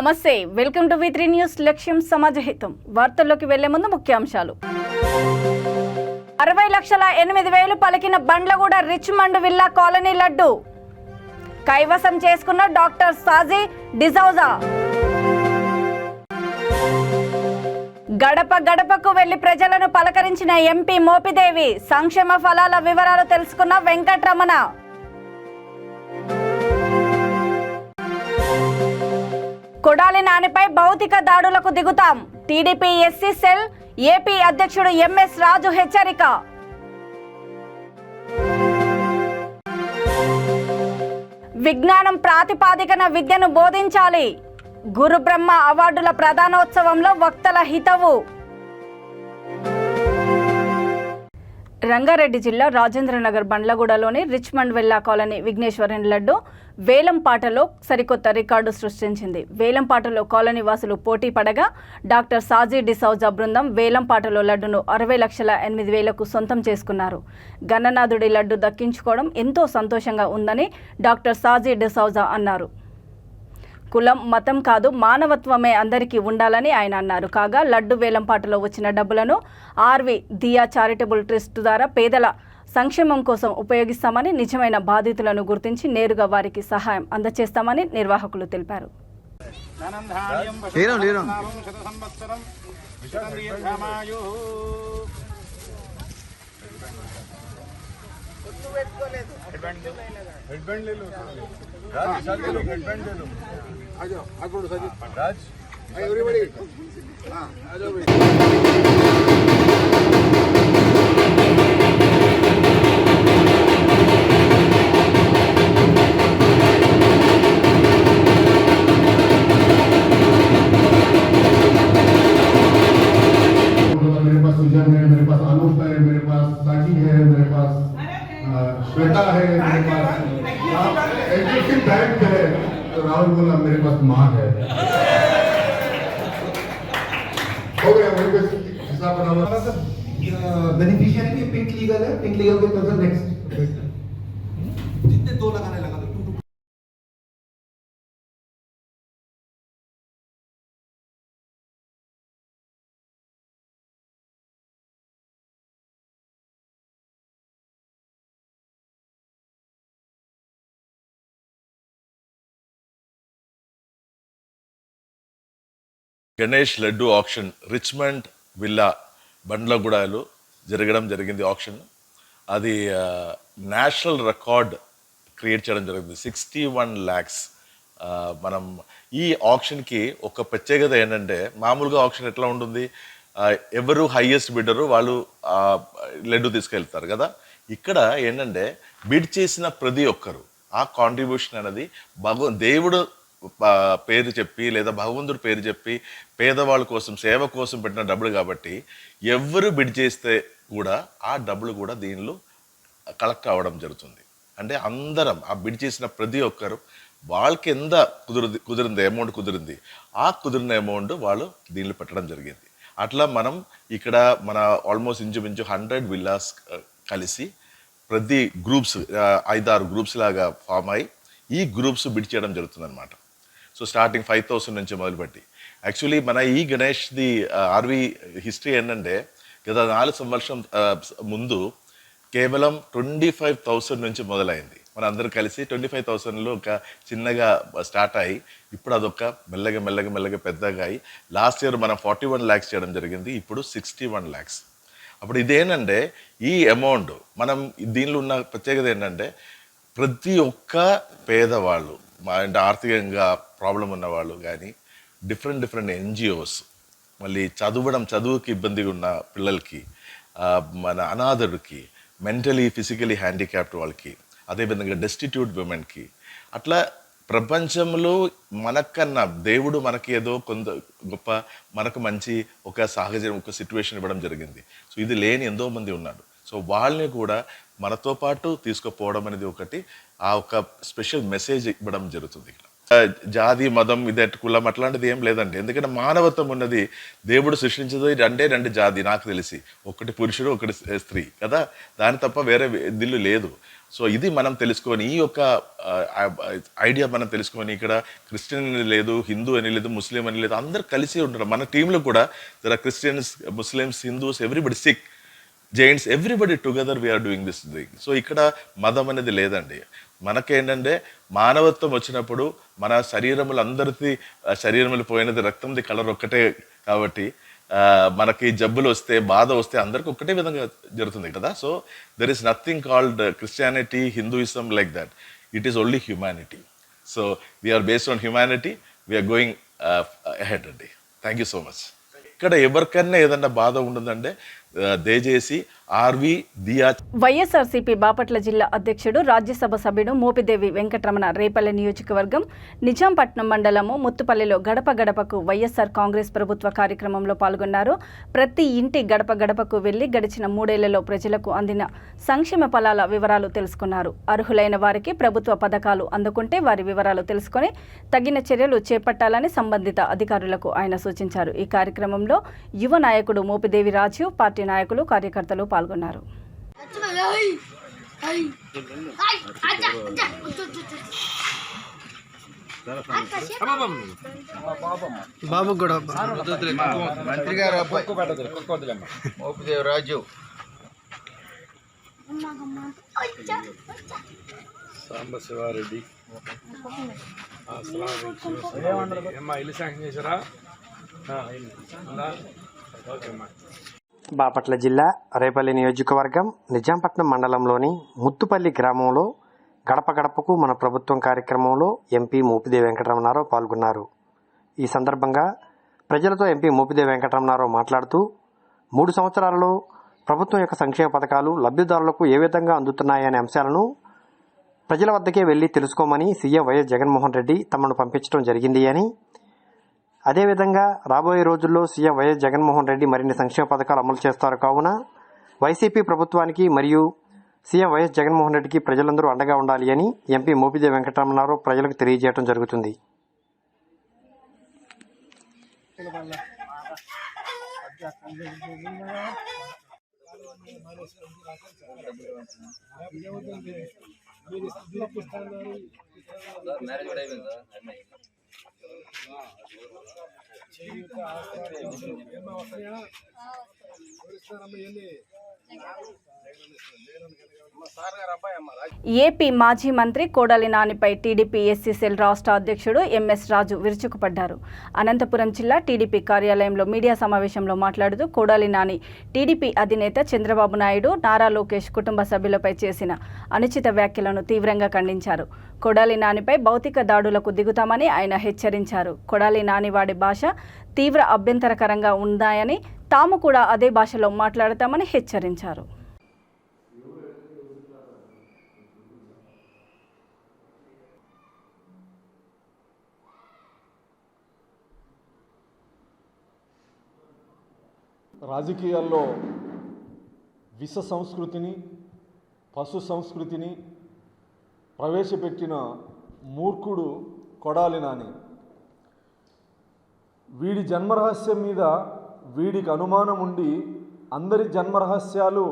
నమస్తే, welcome to వి3 news. లక్ష్యం సమాజహితం. వార్తల్లోకి వెళ్లే ముందు ముఖ్యాంశాలు. 60,08,000 పలికిన Bandlaguda Richmond villa colony laddu కైవసం చేసుకున్న డాక్టర్ సాజీ డిసౌజా. గడప గడపకు వెళ్లి ప్రజలను పలకరించిన ఎంపీ మోపిదేవి. సంక్షేమ ఫలాల వివరాలు తెలుసుకున్న వెంకటరమణ. కొడాలి నానిపై భౌతిక దాడులకు దిగుతాం. టీడీపీ ఎస్సీ సెల్ ఏపీ అధ్యక్షుడు ఎంఎస్ రాజు హెచ్చరిక. విజ్ఞానం ప్రాతిపాదికన విద్యను బోధించాలి. గురు బ్రహ్మ అవార్డుల ప్రధానోత్సవంలో వక్తల హితవు. రంగారెడ్డి జిల్లా రాజేంద్రనగర్ బండ్లగూడలోని Richmond villa colony Vigneshwaran laddu వేలంపాటలో సరికొత్త రికార్డు సృష్టించింది. వేలంపాటలో కాలనీ వాసులు పోటీ పడగా డాక్టర్ సాజీ డిసౌజా బృందం వేలంపాటలో లడ్డును 60,08,000కు సొంతం చేసుకున్నారు. గణనాథుడి లడ్డు దక్కించుకోవడం ఎంతో సంతోషంగా ఉందని డాక్టర్ సాజీ డిసౌజా అన్నారు. కులం మతం కాదు, మానవత్వమే అందరికీ ఉండాలని ఆయన అన్నారు. కాగా లడ్డు వేలంపాటలో వచ్చిన డబ్బులను ఆర్వి దియా చారిటబుల్ ట్రస్ట్ ద్వారా పేదల సంక్షేమం కోసం ఉపయోగిస్తామని, నిజమైన బాధితులను గుర్తించి నేరుగా వారికి సహాయం అందజేస్తామని నిర్వాహకులు తెలిపారు. मेरे पास आलोक है, मेरे पास साजी है, मेरे पास श्वेता है, मेरे पास एजुकेशन बैंक है, राहुल बोला मेरे पास माँ है. हो गया मेरे पास हिसाब बना हुआ. बेनिफिशियरी की पिंक लीगल है, पिंक लीगल के तरफ नेक्स्ट जितने दो लगाने लगा दो. Ganesh laddu option Richmond villa బండ్లగూడలో జరిగింది ఆప్షన్. అది నేషనల్ రికార్డ్ క్రియేట్ చేయడం జరిగింది. 61 lakhs. మనం ఈ ఆప్షన్కి ఒక ప్రత్యేకత ఏంటంటే, మామూలుగా ఆప్షన్ ఎట్లా ఉంటుంది, ఎవరు హైయెస్ట్ బిడ్డరు వాళ్ళు లడ్డు తీసుకెళ్తారు కదా. ఇక్కడ ఏంటంటే బిడ్ చేసిన ప్రతి ఒక్కరు ఆ కాంట్రిబ్యూషన్ అనేది దేవుడు పేరు చెప్పి లేదా భగవంతుడు పేరు చెప్పి పేదవాళ్ళ కోసం సేవ కోసం పెట్టిన డబ్బులు కాబట్టి ఎవరు బిడ్ చేస్తే కూడా ఆ డబ్బులు కూడా దీనిలో కలెక్ట్ అవ్వడం జరుగుతుంది. అంటే అందరం ఆ బిడ్ చేసిన ప్రతి ఒక్కరు వాళ్ళకి ఎంత కుదిరింది అమౌంట్ కుదిరింది, ఆ కుదిరిన అమౌంట్ వాళ్ళు దీనిలో పెట్టడం జరిగింది. అట్లా మనం ఇక్కడ మన ఆల్మోస్ట్ ఇంచుమించు 100 విల్లాస్ కలిసి ప్రతి గ్రూప్స్ 5-6 గ్రూప్స్ లాగా ఫామ్ అయ్యి ఈ గ్రూప్స్ బిడ్ చేయడం జరుగుతుంది అనమాట. సో స్టార్టింగ్ 5,000 నుంచి మొదలుపెట్టి యాక్చువల్లీ మన ఈ గణేష్ది ఆర్వి హిస్టరీ ఏంటంటే, గత 4 సంవత్సరం ముందు కేవలం 25,000 నుంచి మొదలైంది. మన అందరూ కలిసి 25,000లో ఒక చిన్నగా స్టార్ట్ అయ్యి ఇప్పుడు అదొక మెల్లగా పెద్దగా అయ్యి లాస్ట్ ఇయర్ మనం 41 lakhs చేయడం జరిగింది. ఇప్పుడు 61 lakhs. అప్పుడు ఇదేంటంటే ఈ అమౌంట్ మనం దీనిలో ఉన్న ప్రత్యేకత ఏంటంటే, ప్రతి ఒక్క పేదవాళ్ళు అంటే ఆర్థికంగా ప్రాబ్లం ఉన్నవాళ్ళు కానీ డిఫరెంట్ ఎన్జిఓస్, మళ్ళీ చదువుకి ఇబ్బందిగా ఉన్న పిల్లలకి, మన అనాథుడికి, మెంటలీ ఫిజికలీ హ్యాండిక్యాప్డ్ వాళ్ళకి, అదేవిధంగా డెస్టిట్యూట్ విమెన్కి, అట్లా ప్రపంచంలో మనకన్నా దేవుడు మనకి ఏదో కొంత గొప్ప మనకు మంచి ఒక సాహచర్యం ఒక సిచ్యువేషన్ ఇవ్వడం జరిగింది. సో ఇది లేని ఎంతో మంది ఉన్నాడు. సో వాళ్ళని కూడా మనతో పాటు తీసుకుపోవడం అనేది ఒకటి ఆ ఒక స్పెషల్ మెసేజ్ ఇవ్వడం జరుగుతుంది. ఇక్కడ జాతి మతం ఇదే కులం అట్లాంటిది ఏం లేదండి. ఎందుకంటే మానవత్వం ఉన్నది దేవుడు సృష్టించదు రెండు జాతి నాకు తెలిసి, ఒకటి పురుషుడు ఒకటి స్త్రీ కదా, దాని తప్ప వేరే దిల్లు లేదు. సో ఇది మనం తెలుసుకొని ఈ యొక్క ఐడియా మనం తెలుసుకొని ఇక్కడ క్రిస్టియన్ అని లేదు, హిందూ అని లేదు, ముస్లిం అని లేదు, అందరు కలిసి ఉంటారు. మన టీంలో కూడా there are Christians, Muslims, Hindus, everybody, Sikh, Jains, everybody together we are doing this thing. So ఇక్కడ మతం అనేది లేదండి. మనకేంటంటే మానవత్వం వచ్చినప్పుడు మన శరీరములు అందరిది శరీరములు పోయినది రక్తంది కలర్ ఒక్కటే కాబట్టి మనకి జబ్బులు వస్తే బాధ వస్తే అందరికి ఒక్కటే విధంగా జరుగుతుంది కదా. So there is nothing called Christianity, Hinduism like that. It is only humanity. So we are based on humanity, we are going ahead అండి. Thank you so much. ఇక్కడ ఎవరికైనా ఏదన్నా బాధ ఉంటుందంటే దయచేసి ఆర్వి దియా. వైఎస్ఆర్సీపీ బాపట్ల జిల్లా అధ్యక్షుడు, రాజ్యసభ సభ్యుడు మోపిదేవి వెంకటరమణ రేపల్లె నియోజకవర్గం నిజాంపట్నం మండలము ముత్తుపల్లిలో గడప గడపకు వైఎస్ఆర్ కాంగ్రెస్ ప్రభుత్వ కార్యక్రమంలో పాల్గొన్నారు. ప్రతి ఇంటి గడప గడపకు వెళ్లి గడిచిన 3 ఏళ్లలో ప్రజలకు అందిన సంక్షేమ ఫలాల వివరాలు తెలుసుకున్నారు. అర్హులైన వారికి ప్రభుత్వ పథకాలు అందుకుంటే వారి వివరాలు తెలుసుకొని తగిన చర్యలు చేపట్టాలని సంబంధిత అధికారులకు ఆయన సూచించారు. ఈ కార్యక్రమంలో యువ నాయకుడు మోపిదేవి రాజు, పార్టీ నాయకులు, కార్యకర్తలు పాల్గొన్నారు. బాబు కూడా మంత్రి గారు మోపిదేవి రాజు, సాంబశివారెడ్డి అమ్మా ఇల్లు శాంక్షన్ చేశారా? ఓకేమ్మా. బాపట్ల జిల్లా రేపల్లి నియోజకవర్గం నిజాంపట్నం మండలంలోని ముత్తుపల్లి గ్రామంలో గడప గడపకు మన ప్రభుత్వం కార్యక్రమంలో ఎంపీ మోపిదేవి వెంకటరమణారావు పాల్గొన్నారు. ఈ సందర్భంగా ప్రజలతో ఎంపీ మోపిదేవి వెంకటరమణారావు మాట్లాడుతూ 3 సంవత్సరాలలో ప్రభుత్వం యొక్క సంక్షేమ పథకాలు లబ్ధిదారులకు ఏ విధంగా అందుతున్నాయనే అంశాలను ప్రజల వద్దకే వెళ్లి తెలుసుకోమని సీఎం వైఎస్ జగన్మోహన్ రెడ్డి తమను పంపించడం జరిగింది అని, అదేవిధంగా రాబోయే రోజుల్లో సీఎం వైఎస్ జగన్మోహన్ రెడ్డి మరిన్ని సంక్షేమ పథకాలు అమలు చేస్తారు కావున వైసీపీ ప్రభుత్వానికి మరియు సీఎం వైఎస్ జగన్మోహన్ రెడ్డికి ప్రజలందరూ అండగా ఉండాలి అని ఎంపీ మోపిదేవి వెంకటరమణారావు ప్రజలకు తెలియజేయడం జరుగుతుంది. ఏపీ మాజీ మంత్రి కొడాలి నానిపై టీడీపీ ఎస్సీ సెల్ రాష్ట్ర అధ్యక్షుడు ఎంఎస్ రాజు విరుచుకుపడ్డారు. అనంతపురం జిల్లా టీడీపీ కార్యాలయంలో మీడియా సమావేశంలో మాట్లాడుతూ కొడాలి నాని టీడీపీ అధినేత చంద్రబాబు నాయుడు, నారా లోకేష్ కుటుంబ సభ్యులపై చేసిన అనుచిత వ్యాఖ్యలను తీవ్రంగా ఖండించారు. కొడాలి నానిపై భౌతిక దాడులకు దిగుతామని ఆయన హెచ్చరించారు. కొడాలి నాని వాడి భాష తీవ్ర అభ్యంతరకరంగా ఉందాయని, తాము కూడా అదే భాషలో మాట్లాడతామని హెచ్చరించారు. రాజకీయాల్లో విష సంస్కృతిని, పశు సంస్కృతిని ప్రవేశపెట్టిన మూర్ఖుడు కొడాలి నాని. వీడి జన్మరహస్యం మీద వీడికి అనుమానం ఉండి అందరి జన్మరహస్యాలు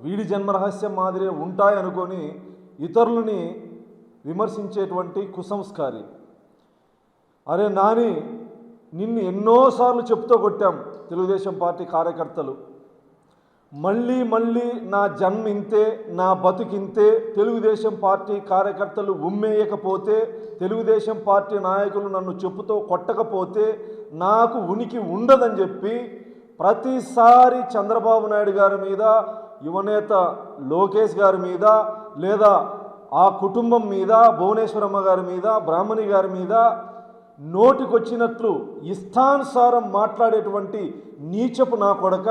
వీడి జన్మరహస్యం మాదిరే ఉంటాయనుకొని ఇతరులని విమర్శించేటువంటి కుసంస్కారి. అరే నాని, నిన్ను ఎన్నోసార్లు చెప్తూ కొట్టాం తెలుగుదేశం పార్టీ కార్యకర్తలు. మళ్ళీ మళ్ళీ నా జన్మ ఇంతే, నా బతుకింతే, తెలుగుదేశం పార్టీ కార్యకర్తలు ఉమ్మేయకపోతే, తెలుగుదేశం పార్టీ నాయకులు నన్ను చెప్పుతో కొట్టకపోతే నాకు ఉనికి ఉండదని చెప్పి ప్రతిసారి చంద్రబాబు నాయుడు గారి మీద, యువనేత లోకేష్ గారి మీద, లేదా ఆ కుటుంబం మీద, భువనేశ్వరమ్మ గారి మీద, బ్రాహ్మణి గారి మీద నోటికొచ్చినట్లు ఇష్టానుసారం మాట్లాడేటువంటి నీచపు నా కొడక,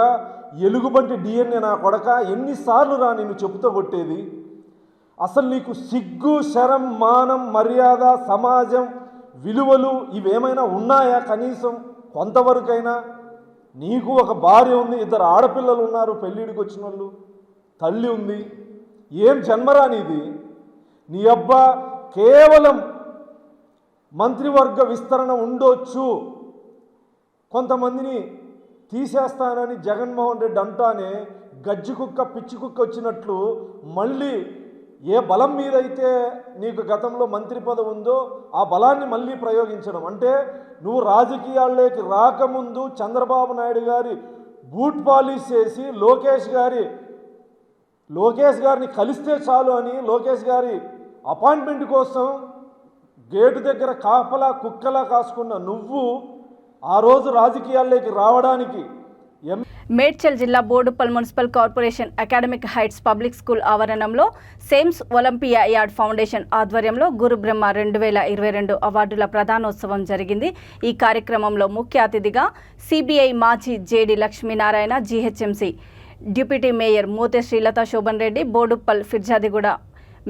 ఎలుగుబంటి డిఎన్ఏ నా కొడక, ఎన్నిసార్లు రా నిన్ను చెప్పుతో కొట్టేది? అసలు నీకు సిగ్గు, శరం, మానం, మర్యాద, సమాజం విలువలు ఇవేమైనా ఉన్నాయా? కనీసం కొంతవరకైనా. నీకు ఒక భార్య ఉంది, 2 ఆడపిల్లలు ఉన్నారు, పెళ్ళిడికి వచ్చిన వాళ్ళు, తల్లి ఉంది. ఏం జన్మరా నీది? నీ అబ్బా కేవలం మంత్రివర్గ విస్తరణ ఉండొచ్చు, కొంతమందిని తీసేస్తానని జగన్మోహన్ రెడ్డి అంటానే గజ్జి కుక్క పిచ్చి కుక్క వచ్చినట్లు మళ్ళీ ఏ బలం మీదైతే నీకు గతంలో మంత్రి పదవి ఉందో ఆ బలాన్ని మళ్ళీ ప్రయోగించడం. అంటే నువ్వు రాజకీయాల్లోకి రాకముందు చంద్రబాబు నాయుడు గారి బూట్ పాలిష్ చేసి లోకేష్ గారిని కలిస్తే చాలు అని లోకేష్ గారి అపాయింట్మెంట్ కోసం గేటు దగ్గర కాపలా కుక్కలా కాసుకున్న నువ్వు ఆ రోజు రాజకీయాల్లోకి రావడానికి మేడ్చల్ జిల్లా Boduppal municipal corporation academic heights public school ఆవరణంలో సేమ్స్ ఒలింపియా యార్డ్ ఫౌండేషన్ ఆధ్వర్యంలో గురు బ్రహ్మ 2022 అవార్డుల ప్రధానోత్సవం జరిగింది. ఈ కార్యక్రమంలో ముఖ్య అతిథిగా సిబిఐ మాజీ JD Lakshminarayana, GHMC deputy mayor Mothe Srilatha Shobhan Reddy, Boduppal Peerzadiguda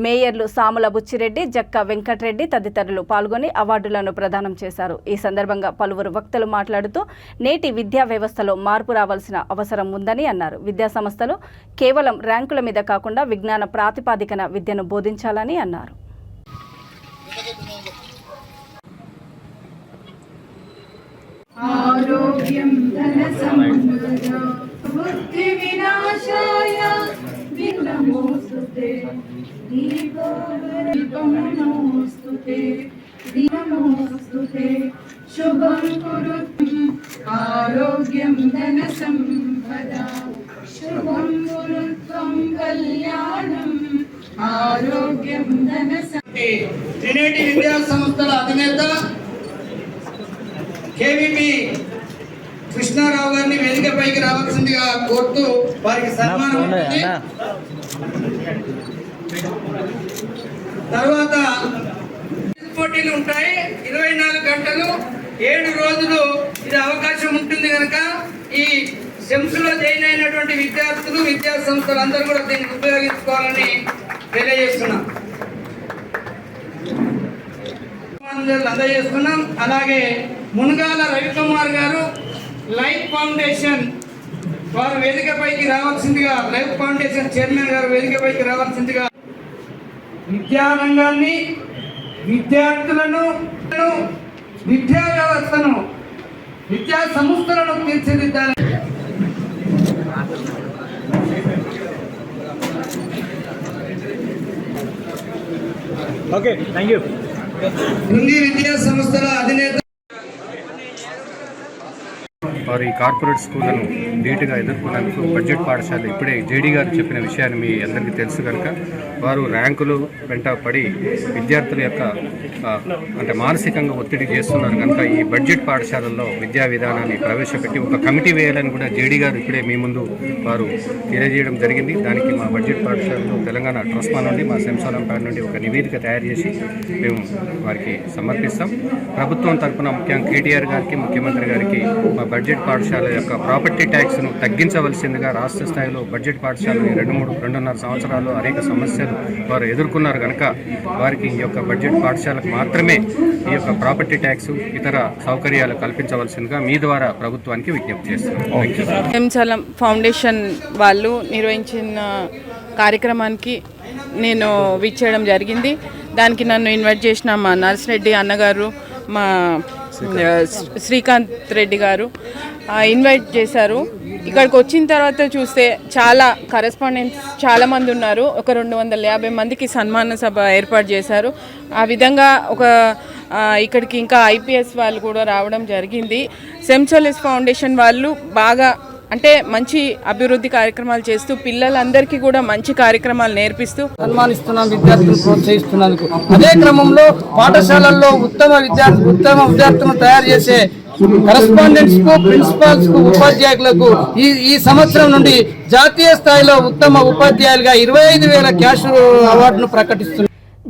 మేయర్లు సాముల బుచ్చిరెడ్డి, జక్క వెంకటరెడ్డి తదితరులు పాల్గొని అవార్డులను ప్రదానం చేశారు. ఈ సందర్భంగా పలువురు వక్తలు మాట్లాడుతూ నేటి విద్యా వ్యవస్థలో మార్పు రావాల్సిన అవసరం ఉందని అన్నారు. విద్యా సంస్థలు కేవలం ర్యాంకుల మీద కాకుండా విజ్ఞాన ప్రాతిపాదికన విద్యను బోధించాలని అన్నారు. ఆరోగ్యం ధన సంపద బుద్ధి వినాశాయ విఘ్నమోస్తుతే దీపమోస్తుతే దీపమోస్తుతే శుభం కురుతం ఆరోగ్యం ధన సంపద శుభం కురుత్వం కళ్యాణం ఆరోగ్యం ధన ట్రినిటీ విద్యా సంస్థల అధినేత కేవీపీ కృష్ణారావు గారిని వేదికపైకి రావాల్సిందిగా కోరుతూ వారికి సన్మానం ఉంటుంది. తర్వాత పోటీలు ఉంటాయి. 24 గంటలు 7 రోజులు ఇది అవకాశం ఉంటుంది కనుక ఈ సెమ్స్లో జాయిన్ అయినటువంటి విద్యార్థులు విద్యా సంస్థలు అందరూ కూడా దీన్ని ఉపయోగించుకోవాలని తెలియజేస్తున్నాం. అందజేస్తున్నాం. అలాగే మునగాల రవికుమార్ గారు లైఫ్ ఫౌండేషన్ వారు వేదికపైకి రావాల్సిందిగా, లైఫ్ ఫౌండేషన్ చైర్మన్ గారు వేదికపైకి రావాల్సిందిగా విద్యారంగాన్ని, విద్యార్థులను, విద్యా వ్యవస్థను, విద్యా సంస్థలను తీర్చిదిద్దాలని హిందీ విద్యా సంస్థల అధినేత వారు ఈ కార్పొరేట్ స్కూళ్లను ధీటుగా ఎదుర్కొన్నందుకు బడ్జెట్ పాఠశాల ఇప్పుడే జేడీ గారు చెప్పిన విషయాన్ని మీ అందరికీ తెలుసు కనుక వారు ర్యాంకులు వెంట పడి విద్యార్థుల యొక్క అంటే మానసికంగా ఒత్తిడి చేస్తున్నారు కనుక ఈ బడ్జెట్ పాఠశాలల్లో విద్యా విధానాన్ని ప్రవేశపెట్టి ఒక కమిటీ వేయాలని కూడా జేడీ గారు ఇప్పుడే మీ ముందు వారు తెలియజేయడం జరిగింది. దానికి మా బడ్జెట్ పాఠశాలలో తెలంగాణ ట్రస్మా నుండి, మా శంసాలంపేట నుండి ఒక నివేదిక తయారు చేసి మేము వారికి సమర్పిస్తాం. ప్రభుత్వం తరఫున ముఖ్యంగా కేటీఆర్ గారికి, ముఖ్యమంత్రి గారికి మా బడ్జెట్ పాఠశాల యొక్క ప్రాపర్టీ ట్యాక్స్ను తగ్గించవలసిందిగా రాష్ట్ర స్థాయిలో బడ్జెట్ పాఠశాలను 2-2.5 సంవత్సరాలు అనేక సమస్యలు వారు ఎదుర్కొన్నారు కనుక వారికి ఈ యొక్క బడ్జెట్ పాఠశాలకు మాత్రమే ఈ యొక్క ప్రాపర్టీ ట్యాక్స్ ఇతర సౌకర్యాలు కల్పించవలసిందిగా మీ ద్వారా ప్రభుత్వానికి విజ్ఞప్తి చేస్తున్నాం. ఎంసలం ఫౌండేషన్ వాళ్ళు నిర్వహించిన కార్యక్రమానికి నేను విచ్చేయడం జరిగింది. దానికి నన్ను ఇన్వైట్ చేసిన మా నర్సిరెడ్డి అన్నగారు, మా శ్రీకాంత్ రెడ్డి గారు ఇన్వైట్ చేశారు. ఇక్కడికి వచ్చిన తర్వాత చూస్తే చాలా కరెస్పాండెంట్స్ చాలామంది ఉన్నారు. ఒక 250 మందికి సన్మాన సభ ఏర్పాటు చేశారు. ఆ విధంగా ఇక్కడికి ఇంకా ఐపీఎస్ వాళ్ళు కూడా రావడం జరిగింది. సెమ్సోలిస్ ఫౌండేషన్ వాళ్ళు బాగా అంటే మంచి అభివృద్ధి కార్యక్రమాలు చేస్తూ పిల్లలందరికీ కూడా మంచి కార్యక్రమాలు నేర్పిస్తూ సన్మానిస్తున్నాం విద్యార్థులను ప్రోత్సహిస్తున్నందుకు. అదే క్రమంలో పాఠశాలల్లో ఉత్తమ విద్యార్థులను తయారు చేసే కరెస్పాండెంట్స్ కు, ప్రిన్సిపాల్స్ కు, ఉపాధ్యాయులకు ఈ సంవత్సరం నుండి జాతీయ స్థాయిలో ఉత్తమ ఉపాధ్యాయులుగా 25,000 క్యాష్ అవార్డును ప్రకటిస్తున్నారు.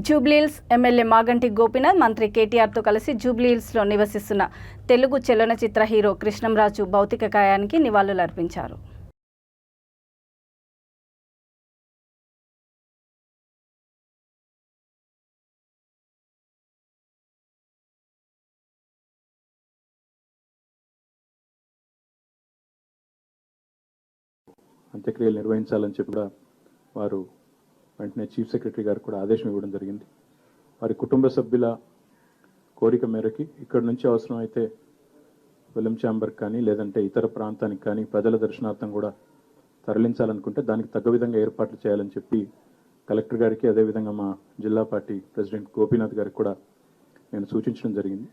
జూబ్లీహిల్స్ ఎమ్మెల్యే మాగంటి గోపీనాథ్ మంత్రి కేటీఆర్తో కలిసి జూబ్లీహిల్స్లో నివసిస్తున్న తెలుగు చలనచిత్ర హీరో కృష్ణంరాజు భౌతిక కాయానికి నివాళులర్పించారు. అంత్యక్రియలు నిర్వహించాలని చెప్పి కూడా వారు వెంటనే చీఫ్ సెక్రటరీ గారు కూడా ఆదేశం ఇవ్వడం జరిగింది. వారి కుటుంబ సభ్యుల కోరిక మేరకి ఇక్కడ నుంచి అవసరమైతే ఫిలిం ఛాంబర్ కానీ లేదంటే ఇతర ప్రాంతానికి కానీ ప్రజల దర్శనార్థం కూడా తరలించాలనుకుంటే దానికి తగ్గ విధంగా ఏర్పాట్లు చేయాలని చెప్పి కలెక్టర్ గారికి అదేవిధంగా మా జిల్లా పార్టీ ప్రెసిడెంట్ గోపీనాథ్ గారికి కూడా నేను సూచించడం జరిగింది.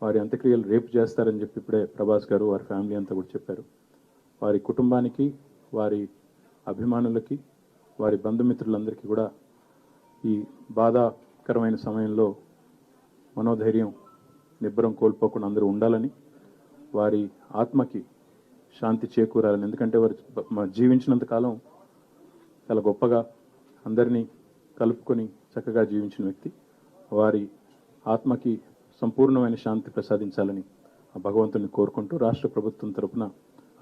వారి అంత్యక్రియలు రేపు చేస్తారని చెప్పి ఇప్పుడే ప్రభాస్ గారు వారి ఫ్యామిలీ అంతా కూడా చెప్పారు. వారి కుటుంబానికి, వారి అభిమానులకి, వారి బంధుమిత్రులందరికీ కూడా ఈ బాధాకరమైన సమయంలో మనోధైర్యం, నిబ్బరం కోల్పోకుండా అందరూ ఉండాలని, వారి ఆత్మకి శాంతి చేకూరాలని. ఎందుకంటే వారు జీవించినంత కాలం చాలా గొప్పగా అందరినీ కలుపుకొని చక్కగా జీవించిన వ్యక్తి. వారి ఆత్మకి సంపూర్ణమైన శాంతి ప్రసాదించాలని ఆ భగవంతుని కోరుకుంటూ రాష్ట్ర ప్రభుత్వం తరపున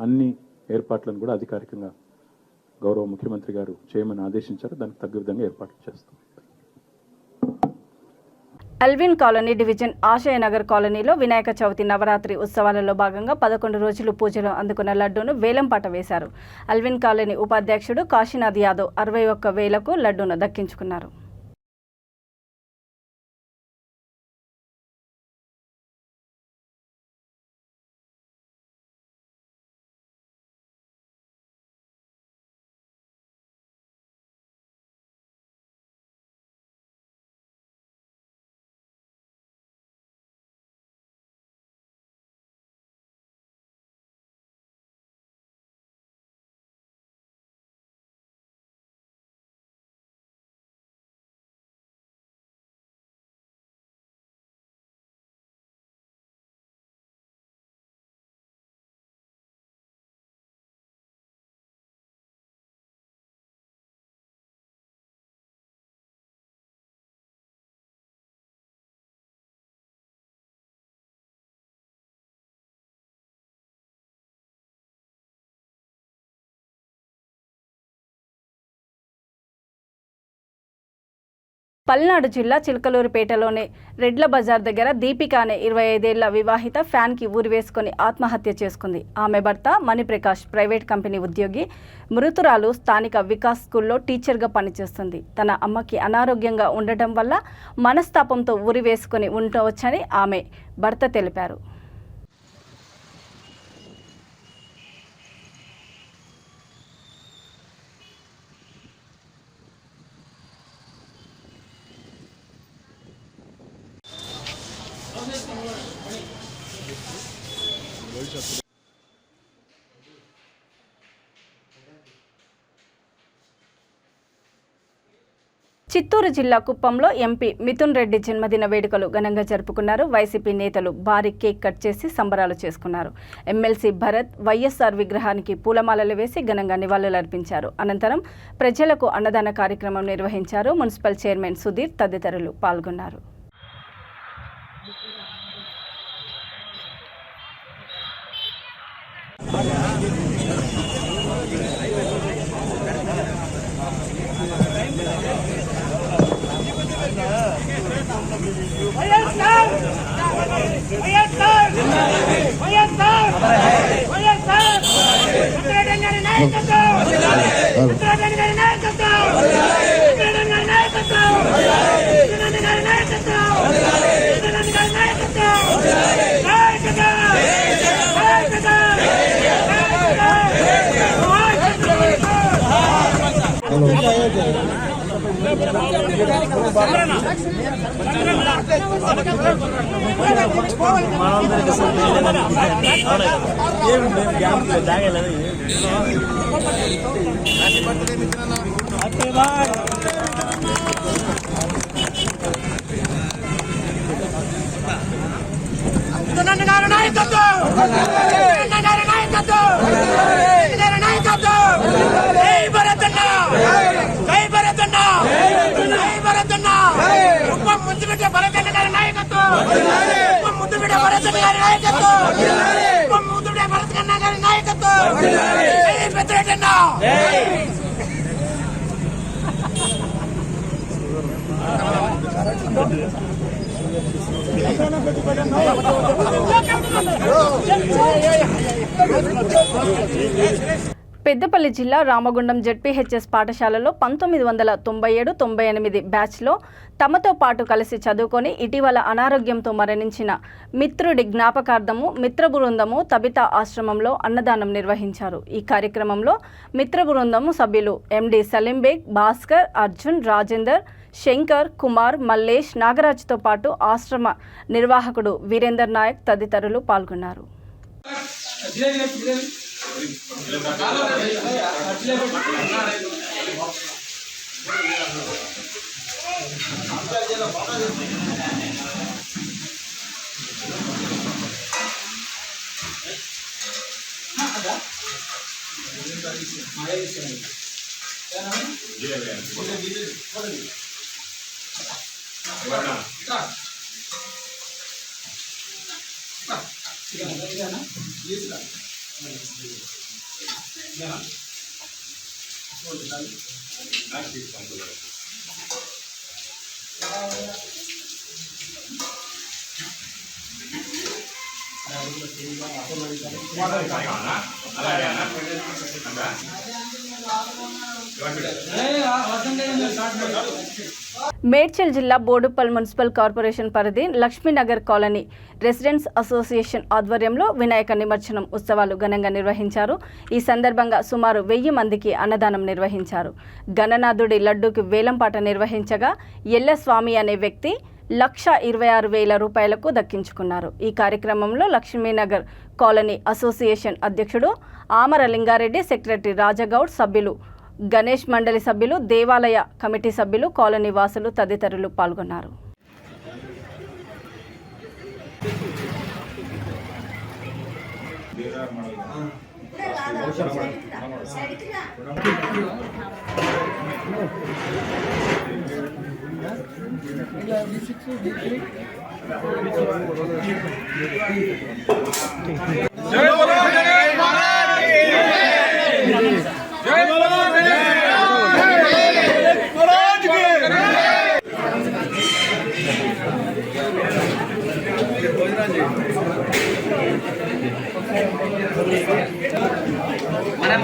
అన్ని ఏర్పాట్లను కూడా అధికారికంగా గౌరవ ముఖ్యమంత్రి గారు చేయమని ఆదేశించారు. దానికి తగ్గ విధంగా ఏర్పాట్లు చేస్తాం. ఎల్విన్ కాలనీ డివిజన్ ఆశయనగర్ కాలనీలో వినాయక చవితి నవరాత్రి ఉత్సవాలలో భాగంగా 11 రోజులు పూజలు అందుకున్న లడ్డూను వేలంపాట వేశారు. ఎల్విన్ కాలనీ ఉపాధ్యక్షుడు కాశీనాథ్ యాదవ్ 61,000కు లడ్డూను దక్కించుకున్నారు. పల్నాడు జిల్లా చిలకలూరిపేటలోని రెడ్ల బజార్ దగ్గర దీపిక అనే 25 ఏళ్ల వివాహిత ఫ్యాన్కి ఊరి వేసుకుని ఆత్మహత్య చేసుకుంది. ఆమె భర్త మణిప్రకాష్ ప్రైవేట్ కంపెనీ ఉద్యోగి. మృతురాలు స్థానిక వికాస్ స్కూల్లో టీచర్గా పనిచేస్తుంది. తన అమ్మకి అనారోగ్యంగా ఉండటం వల్ల మనస్తాపంతో ఊరి వేసుకుని ఉండవచ్చని ఆమె భర్త తెలిపారు. చిత్తూరు జిల్లా కుప్పంలో ఎంపీ మిథున్ రెడ్డి జన్మదిన వేడుకలు ఘనంగా జరుపుకున్నారు. వైసీపీ నేతలు భారీ కేక్ కట్ చేసి సంబరాలు చేసుకున్నారు. ఎమ్మెల్సీ భరత్ వైఎస్ఆర్ విగ్రహానికి పూలమాలలు వేసి ఘనంగా నివాళులర్పించారు. అనంతరం ప్రజలకు అన్నదాన కార్యక్రమం నిర్వహించారు. మున్సిపల్ చైర్మన్ సుధీర్ తదితరులు పాల్గొన్నారు. పెద్దపల్లి జిల్లా రామగుండం జెడ్పీహెచ్ఎస్ పాఠశాలలో 1997-98 బ్యాచ్లో తమతో పాటు కలిసి చదువుకొని ఇటీవల అనారోగ్యంతో మరణించిన మిత్రుడి జ్ఞాపకార్థము మిత్ర బృందము తబితా ఆశ్రమంలో అన్నదానం నిర్వహించారు. ఈ కార్యక్రమంలో మిత్ర బృందము సభ్యులు ఎండి సలీంబేగ్, భాస్కర్, అర్జున్, రాజేందర్, శంకర్, కుమార్, మల్లేష్, నాగరాజ్తో పాటు ఆశ్రమ నిర్వాహకుడు వీరేందర్ నాయక్ తదితరులు పాల్గొన్నారు. మేడ్చల్ జిల్లా బోడుపల్ మున్సిపల్ కార్పొరేషన్ పరిధి లక్ష్మీనగర్ కాలనీ రెసిడెంట్స్ అసోసియేషన్ ఆధ్వర్యంలో వినాయక నిమజ్జనం ఉత్సవాలు ఘనంగా నిర్వహించారు. ఈ సందర్భంగా సుమారు 1000 మందికి అన్నదానం నిర్వహించారు. గణనాథుడి లడ్డూకి వేలంపాట నిర్వహించగా ఎల్లస్వామి అనే వ్యక్తి 1,26,000 రూపాయలకు దక్కించుకున్నారు. ఈ కార్యక్రమంలో లక్ష్మీనగర్ కాలనీ అసోసియేషన్ అధ్యక్షుడు ఆమర లింగారెడ్డి, సెక్రటరీ రాజగౌడ్, సభ్యులు గణేష్ మండలి సభ్యులు, దేవాలయ కమిటీ సభ్యులు, కాలనీ వాసులు తదితరులు పాల్గొన్నారు.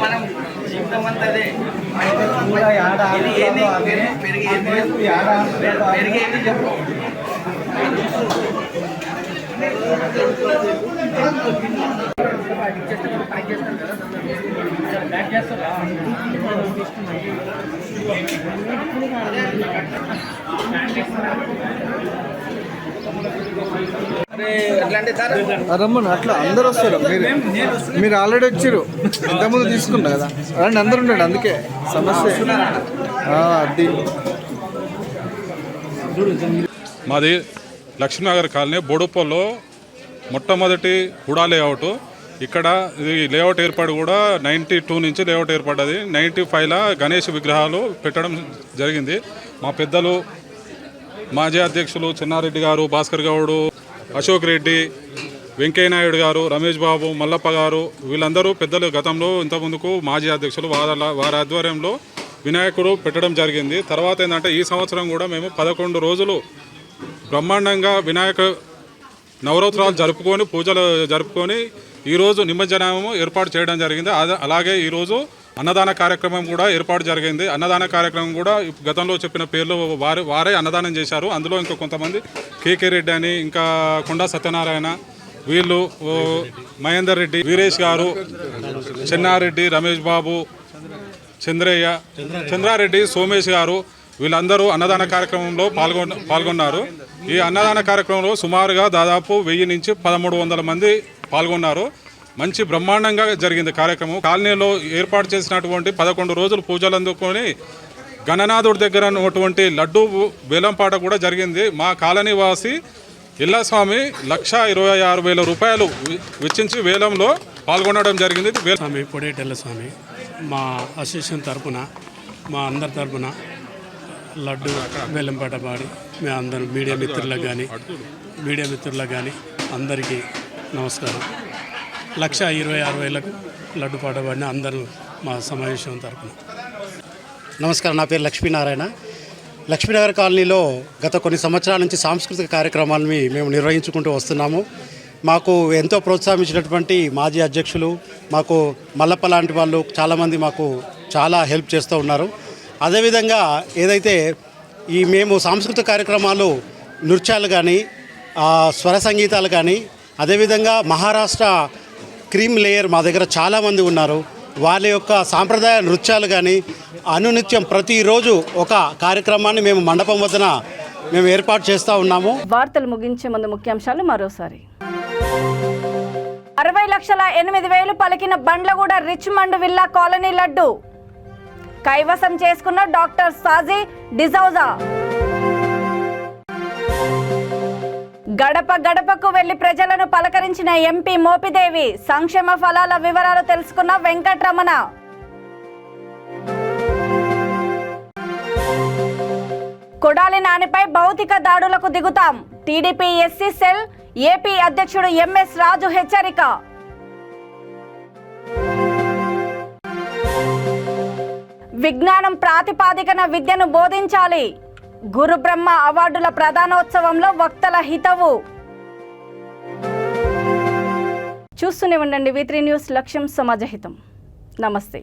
మనం జీవితం అంతా అదే పెరిగేది చెప్పు. రమ్మను అట్లా అందరు వస్తారు. మీరు ఆల్రెడీ వచ్చారు, ఇంతకుముందు తీసుకున్నారు కదా, రండి అందరు ఉండండి. అందుకే సమస్య అది. మాది లక్ష్మీనగర్ కాలనీ బోడుపల్లో మొట్టమొదటి హుడా లేఅవుట్. ఇక్కడ ఇది లేఅవుట్ ఏర్పాటు కూడా 92 నుంచి లేఅవుట్ ఏర్పడ్డది. 95ల గణేష్ విగ్రహాలు పెట్టడం జరిగింది. మా పెద్దలు మాజీ అధ్యక్షులు చెన్నారెడ్డి గారు, భాస్కర్ గౌడు, అశోక్ రెడ్డి, వెంకయ్యనాయుడు గారు, రమేష్ బాబు, మల్లప్ప గారు, వీళ్ళందరూ పెద్దలు గతంలో ఇంతకుముందుకు మాజీ అధ్యక్షులు. వారి ఆధ్వర్యంలో వినాయకుడు పెట్టడం జరిగింది. తర్వాత ఏంటంటే ఈ సంవత్సరం కూడా మేము 11 రోజులు బ్రహ్మాండంగా వినాయక నవరాత్రులు జరుపుకొని పూజలు జరుపుకొని ఈరోజు నిమజ్జనము ఏర్పాటు చేయడం జరిగింది. అలాగే ఈరోజు అన్నదాన కార్యక్రమం కూడా ఏర్పాటు జరిగింది. అన్నదాన కార్యక్రమం కూడా గతంలో చెప్పిన పేర్లు వారే అన్నదానం చేశారు. అందులో ఇంకా కొంతమంది కేకే రెడ్డి అని, ఇంకా కొండా సత్యనారాయణ, వీళ్ళు మహేందర్ రెడ్డి, వీరేష్ గారు, చెన్నారెడ్డి, రమేష్ బాబు, చంద్రారెడ్డి, సోమేష్ గారు, వీళ్ళందరూ అన్నదాన కార్యక్రమంలో పాల్గొన్నారు. ఈ అన్నదాన కార్యక్రమంలో సుమారుగా దాదాపు 1000 నుంచి 1300 మంది పాల్గొన్నారు. మంచి బ్రహ్మాండంగా జరిగింది కార్యక్రమం. కాలనీలో ఏర్పాటు చేసినటువంటి 11 రోజులు పూజలు అందుకొని గణనాథుడి దగ్గర ఉన్నటువంటి లడ్డూ వేలంపాట కూడా జరిగింది. మా కాలనీ వాసి ఎల్లస్వామి 1,26,000 రూపాయలు వెచ్చించి వేలంలో పాల్గొనడం జరిగింది. స్వామి పొడేటి ఎల్లస్వామి మా అసోసియేషన్ తరఫున, మా అందరి తరఫున లడ్డు వేలంపాట పాడి మేము అందరం మీడియా మిత్రులకు కానీ అందరికీ నమస్కారం. 1,26,000 లడ్డు పాట పాడిన అందరూ మా సమావేశం తరఫున. నమస్కారం, నా పేరు లక్ష్మీనారాయణ. లక్ష్మీనగర్ కాలనీలో గత కొన్ని సంవత్సరాల నుంచి సాంస్కృతిక కార్యక్రమాలని మేము నిర్వహించుకుంటూ వస్తున్నాము. మాకు ఎంతో ప్రోత్సహించినటువంటి మాజీ అధ్యక్షులు మాకు మల్లప్ప లాంటి వాళ్ళు చాలామంది మాకు చాలా హెల్ప్ చేస్తూ ఉన్నారు. అదేవిధంగా ఏదైతే మేము సాంస్కృతిక కార్యక్రమాలు నృత్యాలు కానీ స్వర సంగీతాలు కానీ అదేవిధంగా మహారాష్ట్ర క్రీమ్ లేయర్ మా దగ్గర చాలామంది ఉన్నారు. వాళ్ళ యొక్క సాంప్రదాయ నృత్యాలు కానీ అనునిత్యం ప్రతిరోజు ఒక కార్యక్రమాన్ని మేము మండపం వద్దన మేము ఏర్పాటు చేస్తూ ఉన్నాము. వార్తలు ముగించే ముందు ముఖ్యాంశాలు మరోసారి. 60,08,000 పలికిన Bandlaguda Richmond villa colony laddu కైవసం చేసుకున్న డాక్టర్ సాజీ డిసౌజా. గడప గడపకు వెళ్లి ప్రజలను పలకరించిన ఎంపీ మోపిదేవి. సంక్షేమ ఫలాల వివరాలు తెలుసుకున్న వెంకటరమణ. కొడాలి నానిపై భౌతిక దాడులకు దిగుతాం. టీడీపీ ఎస్సీ సెల్ ఏపీ అధ్యక్షుడు ఎంఎస్ రాజు హెచ్చరిక. విజ్ఞానం ప్రాతిపాదికన విద్యను బోధించాలి. గురు బ్రహ్మ అవార్డుల ప్రధానోత్సవంలో వక్తల హితవు. చూస్తూనే ఉండండి V3 న్యూస్, లక్ష్యం సమాజహితం. నమస్తే.